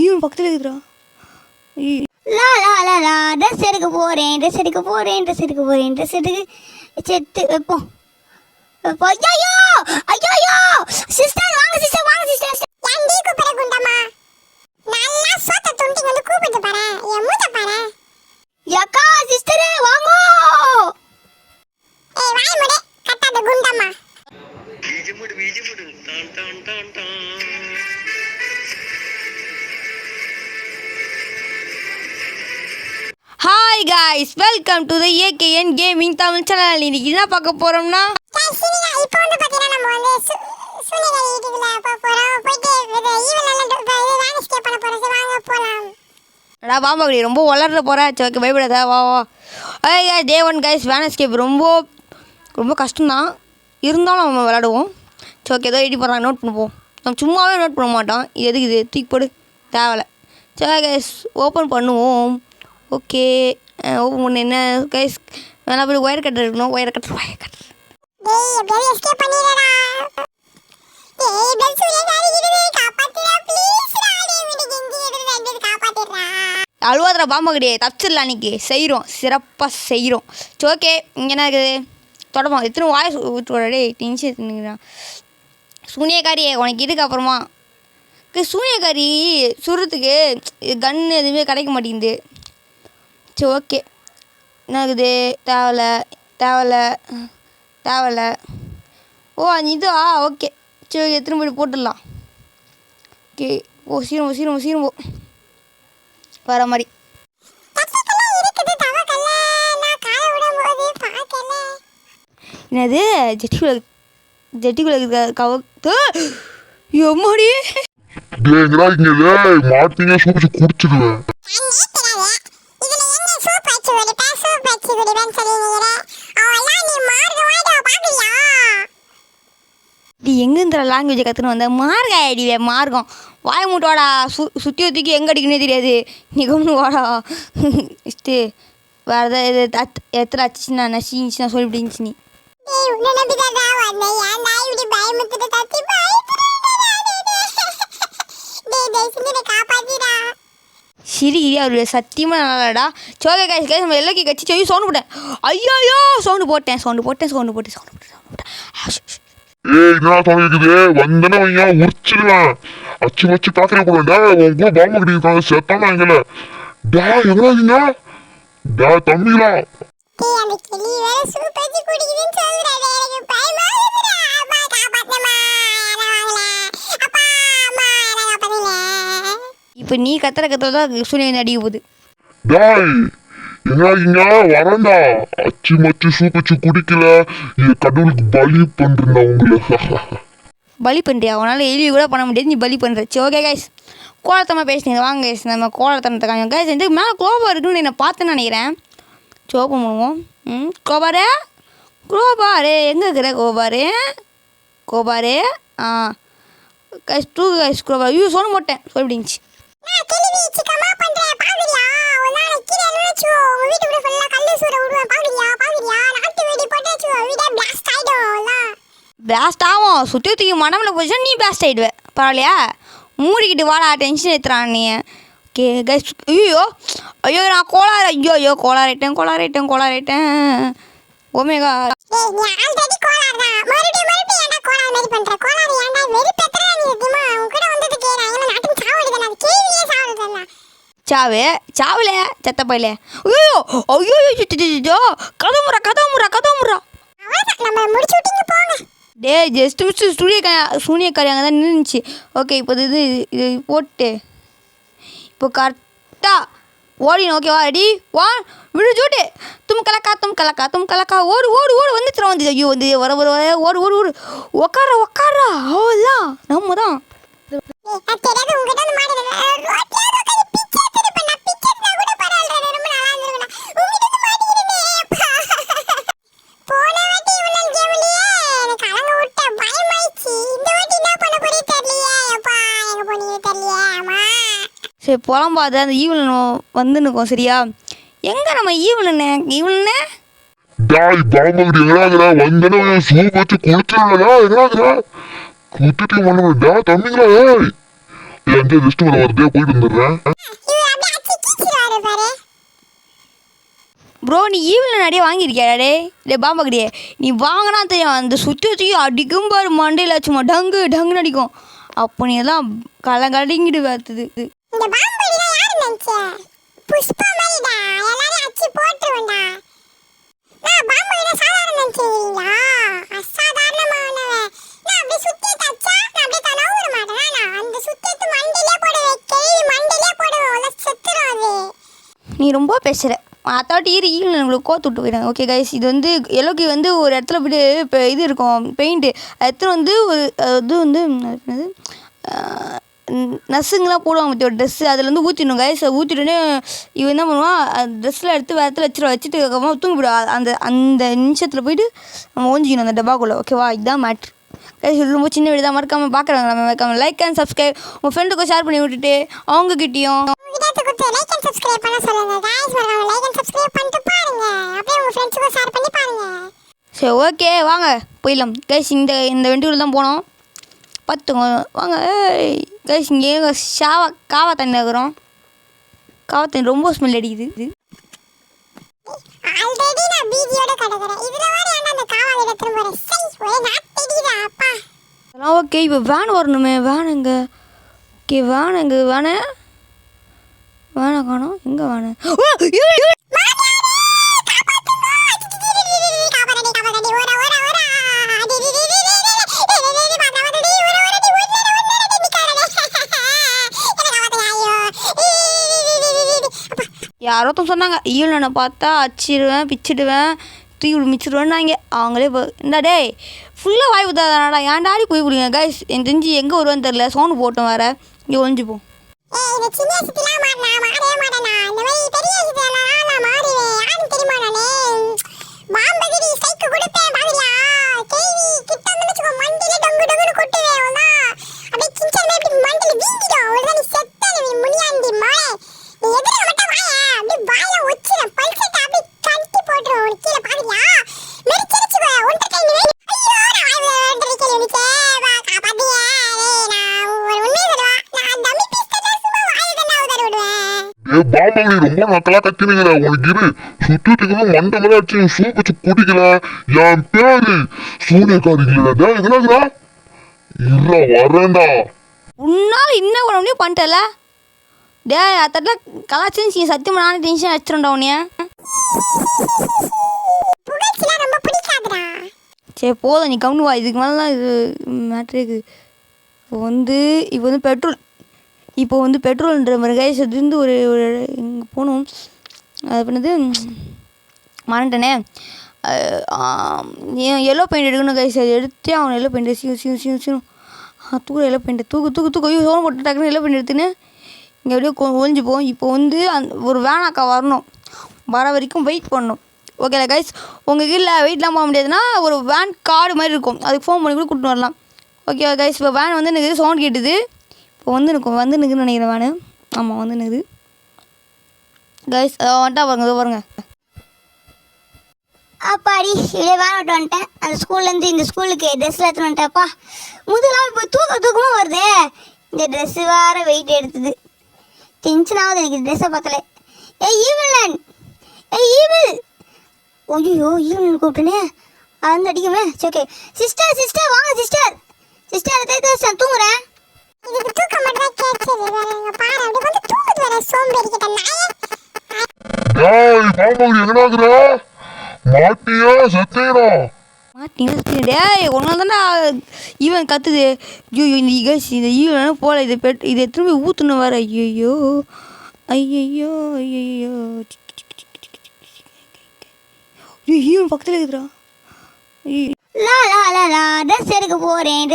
Even பக்கத்தில் இருக்குதுடா. லா லா லா லா dress எடுக்க போகிறேன் செத்து வைப்போம். ஐயோ ஐயோ சிஸ்டர் வாங்க சிஸ்டர் ஏன்டி கூப்பிட குண்டம்மா? நல்லா சோத்த துண்டி வந்து கூப்பிட்டு பாரு. என் மூத்த பாரு. யக்கா சிஸ்டரே வாங்கோ. ஏய் வாய் மூடு கட்டாத குண்டம்மா. பீஜமுடு டான் டான் டான் டான். Hi guys, welcome to the AKN gaming Tamil channel. இன்னைக்கு என்ன பார்க்க போறோம்னா, சரிங்க இப்போ வந்து பாத்தீங்கன்னா நம்ம வந்து சூனியகாரி வீட்டுக்குள்ள போறோம். போயிட்டு ஈவென்ட் வாங்க ஸ்கேப் பண்ண போறோம். வாங்க போலாம். டா பாம்படி ரொம்ப வளர்ற போறா. சரி ஓகே, பயப்படாத வா வா. ஹாய் காய்ஸ், டே 1 காய்ஸ். வேன் எஸ்கேப் ரொம்ப கஷ்டம்தான், இருந்தாலும் நம்ம விளாடுவோம். சரி ஓகே, ஏதோ எடி போடுறாங்க, நோட் பண்ணுவோம். நம்ம சும்மாவே நோட் பண்ண மாட்டோம். இது எதுக்கு இது தூக்கி போடு, தேவையில்ல. சரி காய்ஸ், ஓப்பன் பண்ணுவோம். ஓகே ஓப்பன் பண்ண என்ன கைஸ், வேணா போய் ஒயர் கட்டர் இருக்கணும். ஒயர் கட்டர் டேய் எப்படியாவது எஸ்கேப் பண்ணிடடா. டேய் பெல் சூனியகாரி வீட்டுக்கு காப்பாத்துடா ப்ளீஸ் டா. டேய் வீட்டுக்கு கெஞ்சி எடுத்து ரெண்டு காப்பாத்திடுறா. அழுவாதுடா பாம்பகடியே, தப்பிச்சிடலாம். அன்றைக்கி செய்கிறோம், சிறப்பாக செய்கிறோம். சரி ஓகே, இங்கே என்ன இருக்குது தொடமா எத்தனை வாய்ஸ் ஊற்றுவாடே டென்ஷன் எடுத்துனுங்கிறான். சூனியக்காரியே உனக்கு இதுக்கு அப்புறமா சூனியக்காரி சுடுறதுக்கு கன் எதுவுமே கிடைக்க மாட்டேங்குது. சரி ஓகே, என்ன இருக்குது தேவையில்ல. ஓ இதா ஓகே. சரி ஓகே, திரும்ப போய் போட்டுடலாம். ஓகே ஓ சீரம் வர மாதிரி. என்னது ஜெட்டிக்குள்ள கவத்து எம்மாடி டேங்கடா இங்க மாட்டீங்க சூப்பிச்சு குடிச்சிடுவேன். நீ எங்கேருந்துற லாங்குவேஜை கற்றுன்னு வந்த மார்க் ஆகிடிவே மார்க்கம் வாய் மூட்டோடா. சுற்றி ஒத்திக்கு எங்கே அடிக்கணுன்னே தெரியாது. நீ கம்னு வாடா. இஷ்டு வேறு எதாவது எத்தனை அச்சுன்னா நசிச்சுன்னா சொல்லிவிட்டு நீ சிரிக்கிறியா அவருடைய சத்தியமாக நல்லாடா. சோகை காய்ச்சி நம்ம எல்லாக்கி கட்சி சொல்லி சவுண்டு போட்டேன். ஐயோ சவுண்டு போட்டேன். ஏய் என்ன சவுண்ட் இருக்குது? வந்தன வையா உரிச்சிடுவேன். அச்சு வச்சு பாக்குற கூடா உன் கூட பாம்பு கட்டிருக்காங்க செத்தானா எங்கல டா எங்கடா டா தம்பிங்களா. இப்போ நீ கத்துறதான் சூனியன் அடிக்க போகுது. டாய் எங்க வரண்டா. அச்சு மச்சு சூப்பச்சு குடிக்கல கடவுளுக்கு பலி பண்றா உங்களை. பலி பண்ணுறியா? அவனால் எலி கூட பண்ண முடியாது, நீ பலி பண்ணுற. சரி ஓகே கைஸ், கோலத்தமாக பேசினீங்க. வாங்க கைஸ் நம்ம கோலத்தனத்தை காமிங்க கைஸ். இதுக்கு மேலே கோபம் இருக்குன்னு நான் பார்த்தேன்னு நினைக்கிறேன். சோப்பம் பண்ணுவோம். கோபாரு எங்கே இருக்கிற கோபாரு ஆ கைஸ் 2 கைஸ் கோபார். ஐயோ சொன்ன மாட்டேன் சொல்லிடுச்சு. பிளாஸ்ட் ஆகும். சுற்றி மனமில் போச்சுன்னா நீ பிளாஸ்ட் ஆகிடுவேன். பரவாயில்லையா? மூடிக்கிட்டு வாடா, டென்ஷன் ஏற்றுறான் நீ. Okay guys. ஐயோ நான் கோளாறிட்டேன். ஓமேகா சாவுல செத்த பையில. ஐயோ கதமுறா. டே ஜஸ்ட் மிஸ் சூனியக்காரி அங்கே தான் நின்றுச்சு. ஓகே இப்போ இது போட்டு இப்போ கரெக்டாக ஓடினு. ஓகேவா? ரெடி 1 விழுஜூட்டு தும் கலக்கா ஓடு வந்து ஐயோ வந்து வர ஓடு உக்காரா அவ்வளோதான் நம்ம தான். சரி புலம்பாது அந்த ஈவலன் வந்துன்னுக்கோம். சரியா? எங்க நம்ம ஈவலனே டாய் பாம்பு எங்கடா வந்தன சூப் வச்சு குடிச்சிடலடா. எங்கடா குத்திட்டு பண்ணடா தம்பிங்களா. எங்க ரெஸ்ட் வர வருதே போயிட்டு வந்துடுறேன். இவர் அப்படியே அச்சு கீச்சிடுவாரு பாரு. ப்ரோ நீ ஈவில் நிறைய வாங்கியிருக்கியா டே பாம்பகடியே நீ வாங்கினா தெரியும் அந்த சுற்றியும் அடிக்கும் பாரு மண்டையில் சும்மா டங்குன்னு அடிக்கும். அப்போ நீ எல்லாம் கலங்கடிங்கிட்டு பார்த்துது. இந்த பாம்படிலாம் யாரு நினைச்ச? புஷ்பா மாதிரிடா, எல்லாரும் அச்சு போட்டுருவேன்டா. நான் பாம்படினா சாதாரண நினைச்சீங்களா? அசாதாரணமானவன். நான் அப்படியே சுத்தி தச்சா நான் அப்படியே தனவுற மாட்டேனா? நான் அந்த சுத்திட்டு மண்டையிலே போடுவேன், கேள்வி மண்டையிலே போடுவேன், செத்துரும் அது. நீ ரொம்ப பேசுகிற அத்தாட்டி ஈவில் உங்களுக்கு கோத்து விட்டு போயிடுறாங்க. ஓகே கைஸ் இது வந்து எல்லோக்கு வந்து ஒரு இடத்துல போய்ட்டு இப்போ இது இருக்கும் பெயிண்ட்டு எடுத்துகிட்டு வந்து ஒரு இது வந்து என்னது நர்ஸுங்கெலாம் போடுவாங்க பற்றி ஒரு ட்ரெஸ்ஸு அதில் வந்து ஊற்றிடணும் கைஸ். ஊற்றிட்டோன்னே இவன் என்ன பண்ணுவான் ட்ரெஸ்ஸில் எடுத்து வேறு இடத்துல வச்சுட்டு அதுக்கப்புறமா தூங்கி போயிடுவா. அந்த நிமிஷத்தில் போய்ட்டு நம்ம ஓஞ்சிக்கணும் அந்த டப்பாக்குள்ளே. ஓகேவா இதுதான் மேட்ரு கைஸ். இது ரொம்ப சின்ன வீடு தான். மறக்காமல் பார்க்குறாங்க நம்ம மறக்காமல் லைக் அண்ட் சப்ஸ்கிரைப் உங்கள் ஃப்ரெண்டுக்கும் ஷேர் பண்ணி விட்டுட்டு அவங்ககிட்டயும் வீடியோக்கு கொடுத்து லைக் அண்ட் சப்ஸ்கிரைப் பண்ண சொல்லுங்க गाइस. மறக்காம லைக் அண்ட் சப்ஸ்கிரைப் பண்ணிட்டு பாருங்க. அப்படியே உங்க ஃப்ரெண்ட்ஸ்க்கும் ஷேர் பண்ணி பாருங்க. சரி ஓகே வாங்க போயிடலாம் கைஸ். இந்த வெண்டியூரில் தான் போனோம் பார்த்துங்க வாங்க. கைஸ் இங்கே காவா தண்ணி இருக்கிறோம். காவா தண்ணி ரொம்ப ஸ்மெல் அடிக்குது. ஆல்ரெடி நான் பீதியோட கிடக்குறேன். இதுல வேற ஏன்டா அந்த காவா எடுத்துட்டு போறேன்? சை ஒரே நாத்தடிடா அப்பா. அதெல்லாம் ஓகே இப்போ வேன் வரணுமே. வேன் எங்கே? ஓகே வேன் எங்கே? வேனை காணோம். எங்கே வேனு? யாரோ சொன்னாங்க ஈவனை பார்த்தா அச்சிடுவேன் பிச்சிடுவேன் தூக்கி மிச்சிடுவேன்னாங்க. அவங்களே இப்போ இந்த டே ஃபுல்லாக வாய் ஊற்றாதாடா ஏன் டாடி போய் கொடுங்க கைஸ். எனக்கு தெரிஞ்சு எங்கே வருவான்னு தெரில. சவுண்டு போட்டோம் வேறு இங்கே ஒழிஞ்சுப்போம். ஏய் இந்த சின்ன சிட்டிலாம் மாறவே மாட்டேனா. இந்த மாதிரி பெரிய சிட்டிலாம் நான் மாறுவேன். யாரும் தெரியுமா நானே பாம்பகிரி சைக்கு கொடுப்பேன் பாவியா. கேவி கிட்ட வந்து வச்சுக்கோ மண்டில டங்குன்னு கொட்டுவேன். அவ்வளோதான் அப்படியே கிச்சன் மேல மண்டில வீங்கிடும். அவ்வளோதான் நீ செத்த நீ முனியாண்டி மாயே. நீ எதிர மட்டும் வாயா அப்படியே வாயை ஒச்சிட பல்சட்டை அப்படியே கட்டி போட்டுரும். உனக்கு கீழே பாவியா மெரிச்சரிச்சுக்கோ ஒன்றரை கை நீ ஐயோ நான் ஒன்றரை கை உனக்கே காப்பாத்தியா. நான் ஒரு உண்மையை சொல்லுவா நான் டம்மி பீஸ் பாம்பங்கடி ரொம்ப மக்களா கத்தினுங்கிற உனக்கு இரு சுத்திட்டு மண்டை மேல அடிச்சு சூப் வச்சு குடிக்கல. என் பேரு சூனியக்காரி இல்லடா இதனாலடா இல்ல வரேன்டா. உன்னால் இன்னும் ஒன்று பண்ணிட்டல டே அத்தட்டில் கலாச்சி சத்தியமாக நானே டென்ஷன் அடிச்சிடும்டா உன்னைய. புகைச்சிலாம் ரொம்ப பிடிக்காதுடா. சரி போதும் நீ கவுனு வா. இதுக்கு மேலே தான் இது மேட்ரு இருக்குது. இப்போ வந்து பெட்ரோல்ன்ற மாதிரி கைஸ் அதுலேருந்து ஒரு இங்கே போகணும். அது பண்ணது மறந்துட்டேனே. எல்லோ பெயிண்ட் எடுக்கணும் கைஸ். அது எடுத்தே அவன் எல்லோ பெயிண்ட் சீனும் தூக்குற எல்லோ பெயிண்ட் தூக்கு ஐயோ சோன் போட்டு டக்குன்னு எல்லோ பெயிண்ட் எடுத்துன்னு இங்கே அப்படியே ஒழிஞ்சுப்போம். இப்போ வந்து ஒரு வேனாக்கா வரணும். வர வரைக்கும் வெயிட் பண்ணணும். ஓகேல கைஸ் உங்கள் கீழே வெயிட்லாம் போக முடியாதுன்னா ஒரு வேன் கார்டு மாதிரி இருக்கும். அதுக்கு ஃபோன் பண்ணி கூட கூப்பிட்டு வரலாம். ஓகே கைஸ் இப்போ வேன் வந்து எனக்கு சவுண்ட் கேட்டுது. இப்போ வந்து நிற்குன்னு நினைக்கிறேன் வேணு. ஆமாம் வந்து நிற்குது கைஸ். வந்துட்டா பாருங்க அப்பாடி இப்படியே வேன் விட்டு வந்துட்டேன். அந்த ஸ்கூல்லேருந்து இந்த ஸ்கூலுக்கு ட்ரெஸ்ஸில் எடுத்துன்னு வந்துட்டேன்ப்பா. முதலாம் இப்போ தூக்கமாக வருது. இந்த ட்ரெஸ்ஸு வேறு வெயிட் எடுத்துது. டென்ஷன் ஆகுது எனக்கு ட்ரெஸ்ஸை பார்க்கல. ஈவில் ஐயோ ஈவில் கூப்பிட்டுனே அது அடிக்குமே. சரி ஓகே சிஸ்டர் வாங்க சிஸ்டர் தூங்குறேன். இதுக்கு தூக்கம் மட்டும் கேட்குது. வேற பாரு அப்படியே வந்து தூக்குது வர சோம்பேறி கிட்ட நாயே. டேய் பாம்பங்கடி எங்கடாக்குற மாட்டியா செத்தேடா. மாட்டிங்க டேய் ஒன்றா தானே ஈவன் கத்துது. ஐயோ இந்த கைஸ் இந்த ஈவன் போகல. இதை திரும்பி ஊற்றுன்னு வர. ஐயோ ஈவன் பக்கத்தில் இருக்குதுடா. ட்ரெஸ் எடுக்க போகிறேன்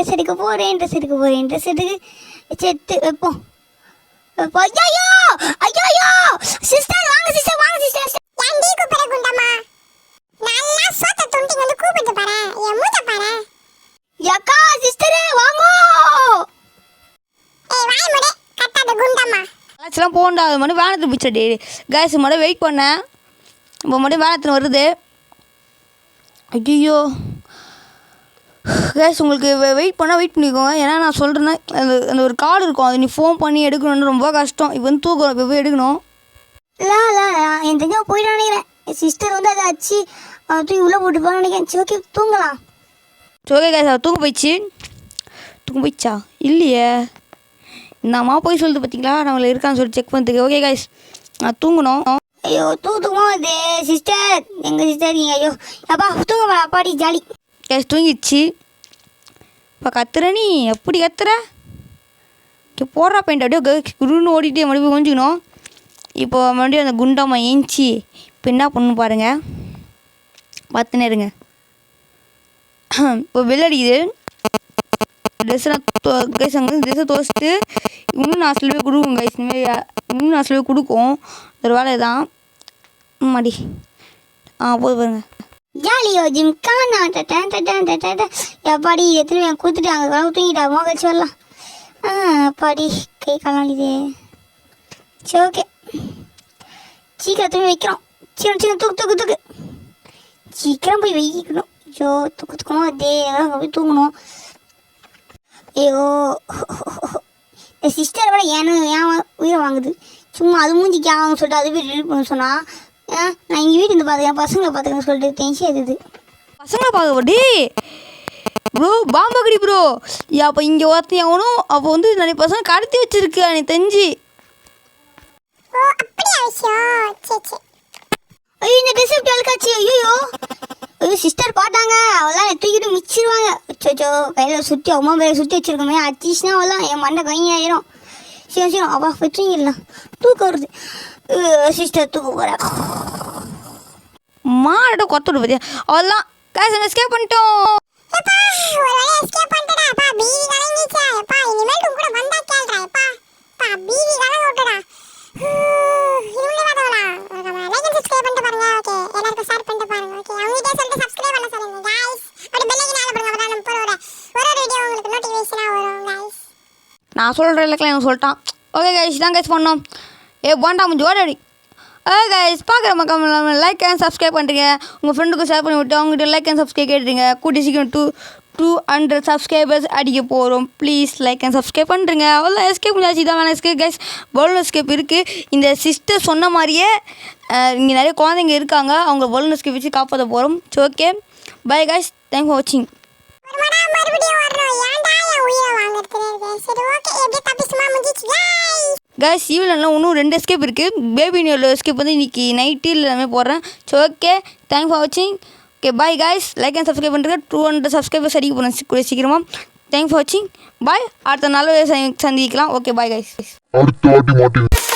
செத்து வைப்போம். ஐயோ சிஸ்டர் வாங்க சிஸ்டர் ஏன்டி கூப்பிட குண்டம்மா? நல்லா சோத்த துண்டி வந்து கூப்பிட்டு பாரு. என் மூத்த பாரு. யக்கா சிஸ்டரே வாங்கோ. ஏய் வாய் மூடு கட்டாத குண்டம்மா. கலாச்செல்லாம் போகண்டா. அது மட்டும் வேனத்து பிடிச்சடி கைஸ் மட்டும் வெயிட் பண்ணேன். இப்போ மட்டும் வேனத்துன்னு வருது. ஐயோ கேஸ் உங்களுக்கு வெயிட் பண்ணிக்கோங்க. ஏன்னா நான் சொல்கிறேன்னா அந்த ஒரு கார்டு இருக்கும், அது நீ ஃபோன் பண்ணி எடுக்கணும்னு ரொம்ப கஷ்டம். இப்போ வந்து தூக்கம் இப்போ போய் எடுக்கணும். இல்லை என் தெரிஞ்ச போயிட்டு நினைக்கிறேன். என் சிஸ்டர் வந்து அதை அச்சு தூக்கி உள்ளே போட்டு போக நினைக்கிறேன். சரி ஓகே தூங்கலாம். ஓகே கேஸ் அவள் தூங்க போயிடுச்சா இல்லையே, இந்த அம்மா போய் சொல்லுது பார்த்தீங்களா நம்மள இருக்கான்னு சொல்லி செக் பண்ணுறதுக்கு. ஓகே கைஸ் நான் தூங்கணும். ஐயோ தூக்கமா வருது சிஸ்டர். எங்கள் சிஸ்டர் இருக்கீங்க. ஐயோ அப்பா தூங்க அப்பாடி ஜாலி. கேஸ் தூங்கிடுச்சு. இப்போ கத்துற நீ எப்படி கத்துற? இப்போ போடுறா பெயிண்ட் அப்படியே குருன்னு ஓடிட்டே மறுபடியும் கொஞ்சிக்கணும். இப்போ மறுபடியும் அந்த குண்டாமா ஏஞ்சி இப்போ என்ன பண்ணணும் பாருங்கள், பார்த்துனே இருங்க. இப்போ வெள்ள அடிக்குது. ட்ரெஸ்ஸெல்லாம் கைஸ் அங்கே ட்ரெஸ்ஸை துவச்சிட்டு இன்னும் நான் சில பேர் கொடுக்கும் கைஸ். இந்தமாரி இன்னும் நான் சில பேர் கொடுக்கும். ஒரு வேலை தான் மாடி போது பாருங்க. ஜாலியோ ஜிம் கானா எப்பாடி எத்தனை கொடுத்துட்டு அங்கே கலவு தூங்கிட்டா கழிச்சு வரலாம். அப்பாடி கை காலாளிதே. சரி ஓகே சீக்கிரம் தூங்கி வைக்கிறோம். சீக்கிரம் தூக்கு சீக்கிரம் போய் வைக்கணும். ஐயோ தூக்கமா அதே அங்கே போய் தூங்கணும். ஐயோ என் சிஸ்டரை விட ஏன் உயிரை வாங்குது. சும்மா அது மூஞ்சிக்கு ஆகும்னு சொல்லிட்டு அது போய் டெலிட் பண்ண சொன்னால் நான் எங்கள் வீட்டு இருந்து பார்த்துக்கேன் பசங்களை பார்த்துக்கன்னு சொல்லிட்டு டென்ஷன் ஆகுது. பசங்களை பார்க்க ப்ரோ பாம்பகடி ப்ரோ. அப்போ இங்கே ஒருத்தன் எவனும் அப்போ வந்து நிறைய பசங்க கடத்தி வச்சிருக்கு எனக்கு தெரிஞ்சு. ஓ அப்படியா விஷயம். சரி ஐயோ இந்த ட்ரெஸ் எப்படி அழுக்காச்சு. ஐயோ சிஸ்டர் பார்த்தாங்க அவெல்லாம் தூக்கிட்டு மிச்சிருவாங்க. அச்சோ கையில் சுற்றி அம்மா பேரை சுற்றி வச்சுருக்கோமே அச்சிச்சுன்னா அவெல்லாம் என் மண்டை கைங்க ஆயிரும். சரி அப்பா போய் தூங்கிடலாம். தூக்கம் வருது. சிஸ்டர் தூக்க போகிறேன். மாட கொத்து விடு பார்த்தியா அவெல்லாம் கேஸ் எஸ்கேப் பண்ணிட்டோம். எப்பா ஒரு வேளை எஸ்கேப் பண்ணிட்டடா. அப்பா பீதி கலங்கிச்சா. எப்பா இனிமேல் உன் கூட வந்தா கேள்றா. எப்பா பீதி கலங்க விட்டுடா. இனிமே வரவடா. லைக் அண்ட் சப்ஸ்கிரைப் பண்ணிட்டு பாருங்க. ஓகே எல்லாருக்கும் ஷேர் பண்ணிட்டு பாருங்க. ஓகே அவங்ககிட்ட சொல்லிட்டு சப்ஸ்கிரைப் பண்ண சொல்லுங்க गाइस. அப்படியே பெல் ஐகான் ஆல போடுங்க. அப்பதான் நம்ம போற ஒரு வீடியோ உங்களுக்கு நோட்டிஃபிகேஷனா வரும் गाइस. நான் சொல்கிற இல்லைக்கலாம் எனக்கு சொல்லிட்டான். ஓகே கைஸ் தான் கைஸ் பண்ணோம். போண்டா முடிஞ்சு ஓடி. கைஸ் பார்க்குற மக்கள் லைக் அண்ட் சப்ஸ்கிரைப் பண்ணுறீங்க. உங்கள் ஃப்ரெண்டுக்கு ஷேர் பண்ணி விட்டு அவங்ககிட்ட லைக் அண்ட் சப்ஸ்கிரைப் கேட்டுறீங்க. கூட்டி சீக்கிரம் 200 சப்ஸ்கிரைபர்ஸ் அடிக்க போகிறோம். ப்ளீஸ் லைக் அண்ட் சப்ஸ்கிரைப் பண்ணுறீங்க. அவ்வளோ எஸ்கேப் முடிஞ்சாச்சு. இதான் வேணாம் எஸ்கேப் கைஸ். பலூன் எஸ்கேப் இருக்குது. இந்த சிஸ்டர் சொன்ன மாதிரியே இங்கே நிறைய குழந்தைங்க இருக்காங்க. அவங்க பலூன் எஸ்கேப் வச்சு காப்பாற்ற போகிறோம். So okay bye guys. Thanks for வாட்சிங். மறுபடியும் வரணும். ஏன்டா என் உயிரை வாங்குறதுக்கு. சரி ஓகே எப்படி தப்பிச்சுமா முடிஞ்சிச்சு गाइस. கைஸ் ஈவினில் இன்னும் 2 எஸ்கேப் இருக்குது. பேபி நியூ எஸ்கேப் வந்து இன்றைக்கி நைட்டு எல்லாமே போடுறேன். ஸோ ஓகே தேங்க்ஸ் ஃபார் வாட்சிங். Okay bye guys. Like and subscribe பண்ணுறேன். 200 சப்ஸ்கிரைபர்ஸ் அடிக்க போகிறேன் கூட சீக்கிரமாக. தேங்க்ஸ் ஃபார் வாட்சிங். பாய். அடுத்த நாள் சந்திக்கலாம். Okay bye guys. அடுத்த வாட்டி மாட்டேன்.